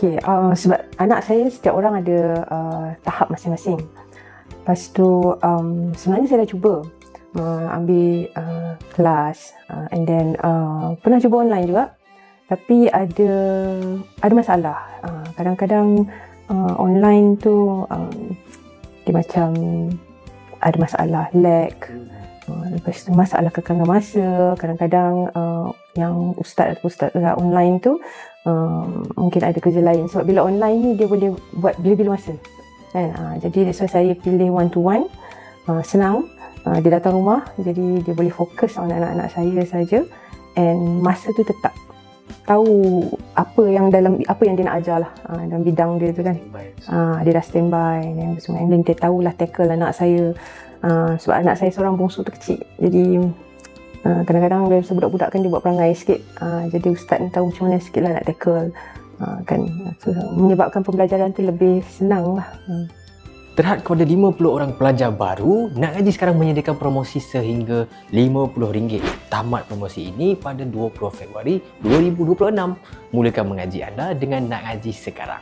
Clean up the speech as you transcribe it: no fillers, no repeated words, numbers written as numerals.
Okey, sebab anak saya setiap orang ada tahap masing-masing. Lepas tu sebenarnya saya dah cuba ambil kelas and then pernah cuba online juga, tapi ada masalah. Kadang-kadang online tu dia macam ada masalah lag. Lepas tu masalah kekangan masa. Kadang-kadang yang ustaz online tu mungkin ada kerja lain. Sebab bila online ni dia boleh buat bila-bila masa kan. Jadi that's why saya pilih one to one. Senang, dia datang rumah, jadi dia boleh fokus on anak-anak saya saja, and masa tu tetap tahu apa yang dia nak ajar lah dalam bidang dia tu kan. Dia dah standby dan semua, and then dia tahulah tackle anak saya. Sebab anak saya seorang bongsu tu kecil, jadi kadang-kadang dia budak-budak kan dia buat perangai sikit, jadi ustaz ni tahu macam mana sikit lah nak tackle kan. So, menyebabkan pembelajaran tu lebih senang lah. Terhad kepada 50 orang pelajar baru, Nak Ngaji sekarang menyediakan promosi sehingga RM50. Tamat promosi ini pada 20 Februari 2026. Mulakan mengaji anda dengan Nak Ngaji sekarang.